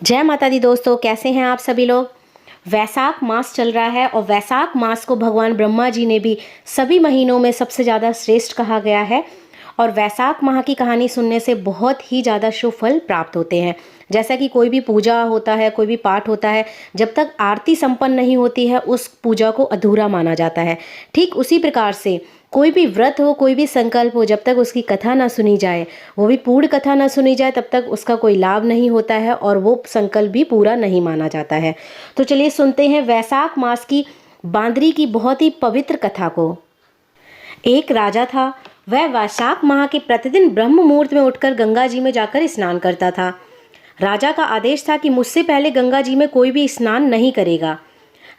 जय माता दी दोस्तों, कैसे हैं आप सभी लोग। वैशाख मास चल रहा है और वैशाख मास को भगवान ब्रह्मा जी ने भी सभी महीनों में सबसे ज़्यादा श्रेष्ठ कहा गया है। और वैशाख माह की कहानी सुनने से बहुत ही ज़्यादा शुभ फल प्राप्त होते हैं। जैसा कि कोई भी पूजा होता है, कोई भी पाठ होता है, जब तक आरती संपन्न नहीं होती है उस पूजा को अधूरा माना जाता है। ठीक उसी प्रकार से कोई भी व्रत हो, कोई भी संकल्प हो, जब तक उसकी कथा ना सुनी जाए, वो भी पूर्ण कथा ना सुनी जाए, तब तक उसका कोई लाभ नहीं होता है और वो संकल्प भी पूरा नहीं माना जाता है। तो चलिए सुनते हैं वैशाख मास की बांदरी की बहुत ही पवित्र कथा को। एक राजा था। वह वैशाख माह के प्रतिदिन ब्रह्म मुहूर्त में उठकर गंगा जी में जाकर स्नान करता था। राजा का आदेश था कि मुझसे पहले गंगा जी में कोई भी स्नान नहीं करेगा।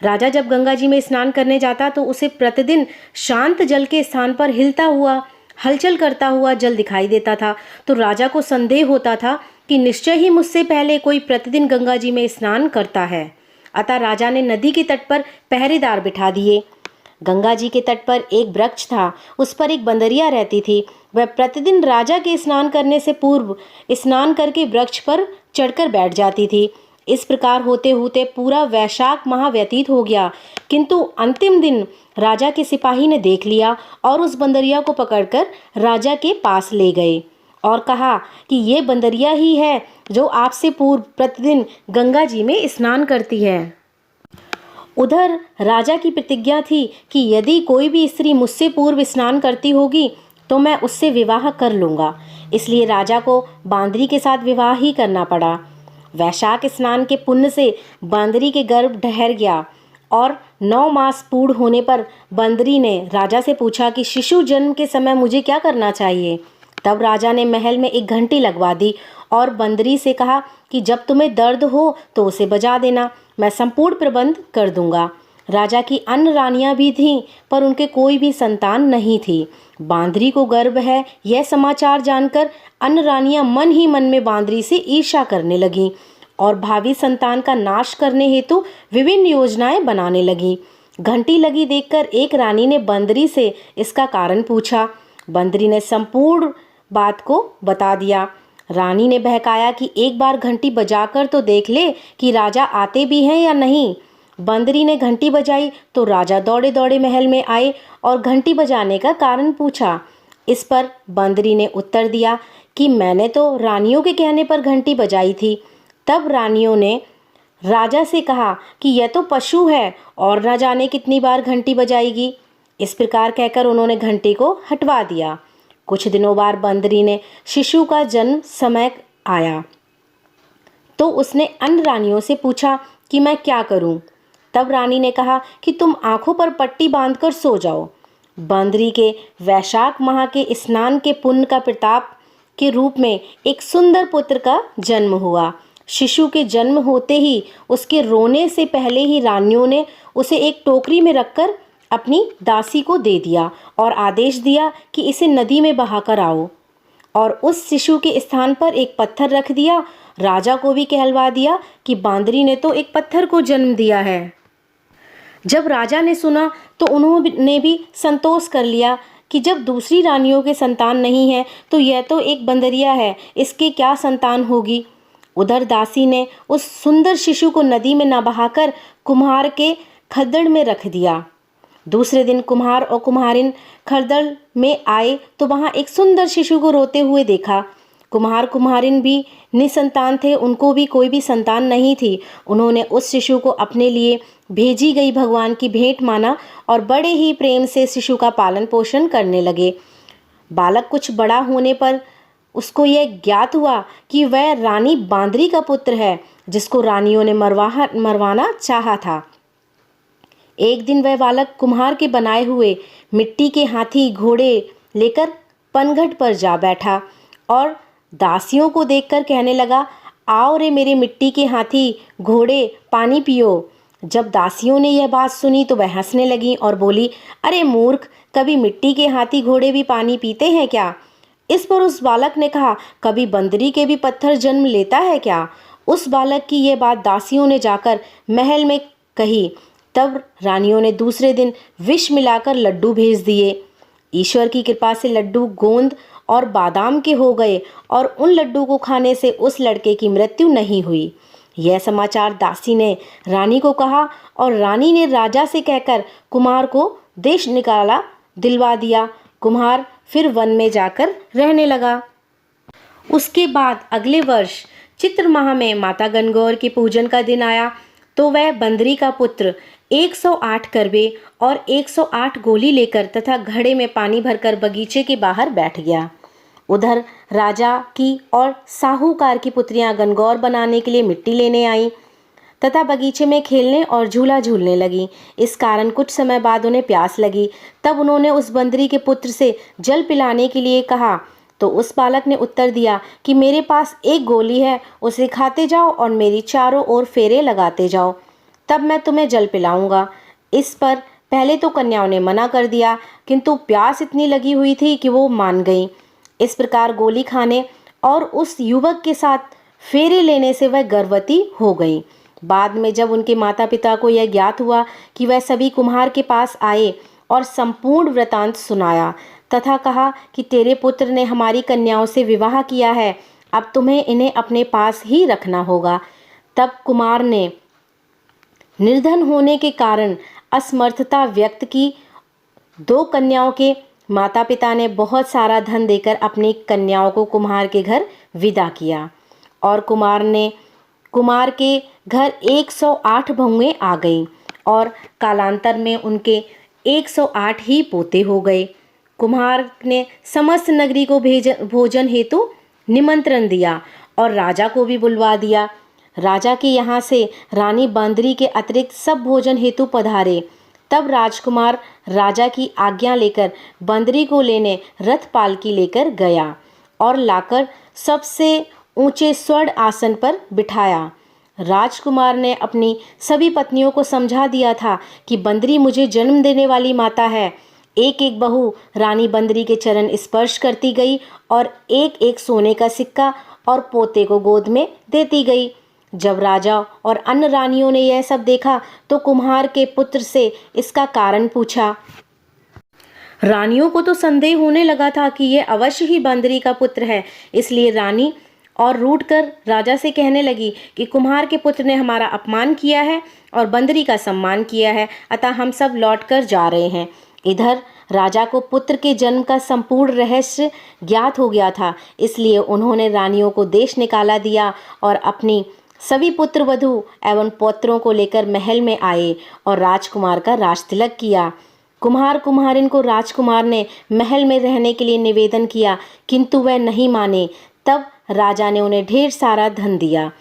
राजा जब गंगा जी में स्नान करने जाता तो उसे प्रतिदिन शांत जल के स्थान पर हिलता हुआ, हलचल करता हुआ जल दिखाई देता था। तो राजा को संदेह होता था कि निश्चय ही मुझसे पहले कोई प्रतिदिन गंगा जी में स्नान करता है। अतः राजा ने नदी के तट पर पहरेदार बिठा दिए। गंगा जी के तट पर एक वृक्ष था, उस पर एक बंदरिया रहती थी। वह प्रतिदिन राजा के स्नान करने से पूर्व स्नान करके वृक्ष पर चढ़कर बैठ जाती थी। इस प्रकार होते होते पूरा वैशाख माह व्यतीत हो गया, किंतु अंतिम दिन राजा के सिपाही ने देख लिया और उस बंदरिया को पकड़कर राजा के पास ले गए और कहा कि ये बंदरिया ही है जो आपसे पूर्व प्रतिदिन गंगा जी में स्नान करती है। उधर राजा की प्रतिज्ञा थी कि यदि कोई भी स्त्री मुझसे पूर्व स्नान करती होगी तो मैं उससे विवाह कर लूँगा। इसलिए राजा को बांदरी के साथ विवाह ही करना पड़ा। वैशाख स्नान के पुण्य से बांदरी के गर्भ ठहर गया और 9 मास पूर्ण होने पर बंदरी ने राजा से पूछा कि शिशु जन्म के समय मुझे क्या करना चाहिए। तब राजा ने महल में एक घंटी लगवा दी और बंदरी से कहा कि जब तुम्हें दर्द हो तो उसे बजा देना, मैं संपूर्ण प्रबंध कर दूंगा। राजा की अन्य रानियां भी थीं, पर उनके कोई भी संतान नहीं थी। बांदरी को गर्भ है यह समाचार जानकर अन्य रानियां मन ही मन में बांदरी से ईर्ष्या करने लगीं और भावी संतान का नाश करने हेतु विभिन्न योजनाएं बनाने लगीं। घंटी लगी देखकर एक रानी ने बंदरी से इसका कारण पूछा। बंदरी ने संपूर्ण बात को बता दिया। रानी ने बहकाया कि एक बार घंटी बजाकर तो देख ले कि राजा आते भी हैं या नहीं। बंदरी ने घंटी बजाई तो राजा दौड़े दौड़े महल में आए और घंटी बजाने का कारण पूछा। इस पर बंदरी ने उत्तर दिया कि मैंने तो रानियों के कहने पर घंटी बजाई थी। तब रानियों ने राजा से कहा कि यह तो पशु है और न जाने कितनी बार घंटी बजाएगी। इस प्रकार कहकर उन्होंने घंटी को हटवा दिया। कुछ दिनों बाद बंदरी ने शिशु का जन्म समय आया तो उसने अन्य रानियों से पूछा कि मैं क्या करूं। तब रानी ने कहा कि तुम आंखों पर पट्टी बांधकर सो जाओ। बंदरी के वैशाख माह के स्नान के पुण्य का प्रताप के रूप में एक सुंदर पुत्र का जन्म हुआ। शिशु के जन्म होते ही उसके रोने से पहले ही रानियों ने उसे एक टोकरी में रखकर अपनी दासी को दे दिया और आदेश दिया कि इसे नदी में बहाकर आओ, और उस शिशु के स्थान पर एक पत्थर रख दिया। राजा को भी कहलवा दिया कि बांदरी ने तो एक पत्थर को जन्म दिया है। जब राजा ने सुना तो उन्होंने भी संतोष कर लिया कि जब दूसरी रानियों के संतान नहीं है तो यह तो एक बंदरिया है, इसके क्या संतान होगी। उधर दासी ने उस सुंदर शिशु को नदी में न बहाकर कुम्हार के खद्दड़ में रख दिया। दूसरे दिन कुम्हार और कुम्हारिन खरदल में आए तो वहां एक सुंदर शिशु को रोते हुए देखा। कुम्हार कुम्हारिन भी निसंतान थे, उनको भी कोई भी संतान नहीं थी। उन्होंने उस शिशु को अपने लिए भेजी गई भगवान की भेंट माना और बड़े ही प्रेम से शिशु का पालन पोषण करने लगे। बालक कुछ बड़ा होने पर उसको यह ज्ञात हुआ कि वह रानी बांदरी का पुत्र है, जिसको रानियों ने मरवाना चाहा था। एक दिन वह बालक कुम्हार के बनाए हुए मिट्टी के हाथी घोड़े लेकर पनघट पर जा बैठा और दासियों को देखकर कहने लगा, आओ रे मेरे मिट्टी के हाथी घोड़े, पानी पियो। जब दासियों ने यह बात सुनी तो वह हंसने लगी और बोली, अरे मूर्ख, कभी मिट्टी के हाथी घोड़े भी पानी पीते हैं क्या। इस पर उस बालक ने कहा, कभी बंदरी के भी पत्थर जन्म लेता है क्या। उस बालक की यह बात दासियों ने जाकर महल में कही। तब रानियों ने दूसरे दिन विष मिलाकर लड्डू भेज दिए। ईश्वर की कृपा से लड्डू गोंद और बादाम के हो गए और उन लड्डू को खाने से उस लड़के की मृत्यु नहीं हुई। यह समाचार दासी ने रानी को कहा और रानी ने राजा से कहकर कुम्हार को देश निकाला दिलवा दिया। कुम्हार फिर वन में जाकर रहने लगा। उसके बाद अगले वर्ष चित्र माह में माता गणगौर के पूजन का दिन आया तो वह बंदरी का पुत्र 108 करबे और 108 गोली लेकर तथा घड़े में पानी भरकर बगीचे के बाहर बैठ गया। उधर राजा की और साहूकार की पुत्रियां गणगौर बनाने के लिए मिट्टी लेने आईं तथा बगीचे में खेलने और झूला झूलने लगी। इस कारण कुछ समय बाद उन्हें प्यास लगी। तब उन्होंने उस बंदरी के पुत्र से जल पिलाने के लिए कहा तो उस बालक ने उत्तर दिया कि मेरे पास एक गोली है, उसे खाते जाओ और मेरी चारों ओर फेरे लगाते जाओ, तब मैं तुम्हें जल पिलाऊंगा। इस पर पहले तो कन्याओं ने मना कर दिया, किंतु प्यास इतनी लगी हुई थी कि वो मान गईं। इस प्रकार गोली खाने और उस युवक के साथ फेरे लेने से वह गर्भवती हो गई। बाद में जब उनके माता पिता को यह ज्ञात हुआ कि वह सभी कुम्हार के पास आए और संपूर्ण वृतांत सुनाया तथा कहा कि तेरे पुत्र ने हमारी कन्याओं से विवाह किया है, अब तुम्हें इन्हें अपने पास ही रखना होगा। तब कुमार ने निर्धन होने के कारण असमर्थता व्यक्त की। 2 कन्याओं के माता पिता ने बहुत सारा धन देकर अपनी कन्याओं को कुम्हार के घर विदा किया और कुमार के घर 108 बहुएं आ गईं और कालांतर में उनके 108 ही पोते हो गए। कुम्हार ने समस्त नगरी को भोजन हेतु निमंत्रण दिया और राजा को भी बुलवा दिया। राजा के यहाँ से रानी बंदरी के अतिरिक्त सब भोजन हेतु पधारे। तब राजकुमार राजा की आज्ञा लेकर बंदरी को लेने रथ पालकी लेकर गया और लाकर सबसे ऊंचे स्वर्ण आसन पर बिठाया। राजकुमार ने अपनी सभी पत्नियों को समझा दिया था कि बंदरी मुझे जन्म देने वाली माता है। एक एक बहू रानी बंदरी के चरण स्पर्श करती गई और एक एक सोने का सिक्का और पोते को गोद में देती गई। जब राजा और अन्य रानियों ने यह सब देखा तो कुम्हार के पुत्र से इसका कारण पूछा। रानियों को तो संदेह होने लगा था कि यह अवश्य ही बंदरी का पुत्र है, इसलिए रानी और रूठकर राजा से कहने लगी कि कुम्हार के पुत्र ने हमारा अपमान किया है और बंदरी का सम्मान किया है, अतः हम सब लौटकर जा रहे हैं। इधर राजा को पुत्र के जन्म का संपूर्ण रहस्य ज्ञात हो गया था, इसलिए उन्होंने रानियों को देश निकाला दिया और अपनी सभी पुत्र वधू एवं पौत्रों को लेकर महल में आए और राजकुमार का राजतिलक किया। कुम्हार कुम्हारिन को राजकुमार ने महल में रहने के लिए निवेदन किया, किंतु वह नहीं माने। तब राजा ने उन्हें ढेर सारा धन दिया।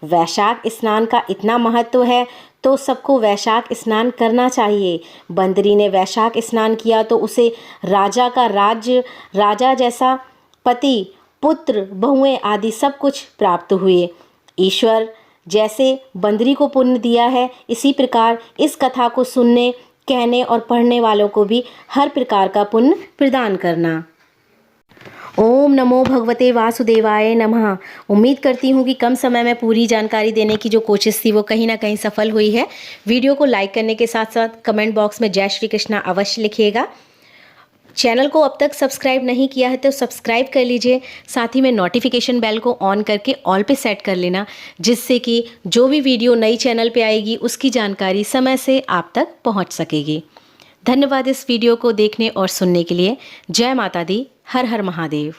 वैशाख स्नान का इतना महत्व है तो सबको वैशाख स्नान करना चाहिए। बंदरी ने वैशाख स्नान किया तो उसे राजा का राज्य, राजा जैसा पति, पुत्र, बहुएं आदि सब कुछ प्राप्त हुए। ईश्वर जैसे बंदरी को पुण्य दिया है, इसी प्रकार इस कथा को सुनने, कहने और पढ़ने वालों को भी हर प्रकार का पुण्य प्रदान करना। ओम नमो भगवते वासुदेवाय नमः। उम्मीद करती हूँ कि कम समय में पूरी जानकारी देने की जो कोशिश थी वो कहीं ना कहीं सफल हुई है। वीडियो को लाइक करने के साथ साथ कमेंट बॉक्स में जय श्री कृष्णा अवश्य लिखिएगा। चैनल को अब तक सब्सक्राइब नहीं किया है तो सब्सक्राइब कर लीजिए, साथ ही में नोटिफिकेशन बेल को ऑन करके ऑल पे सेट कर लेना, जिससे कि जो भी वीडियो नई चैनल पे आएगी उसकी जानकारी समय से आप तक पहुंच सकेगी। धन्यवाद इस वीडियो को देखने और सुनने के लिए। जय माता दी। हर हर महादेव।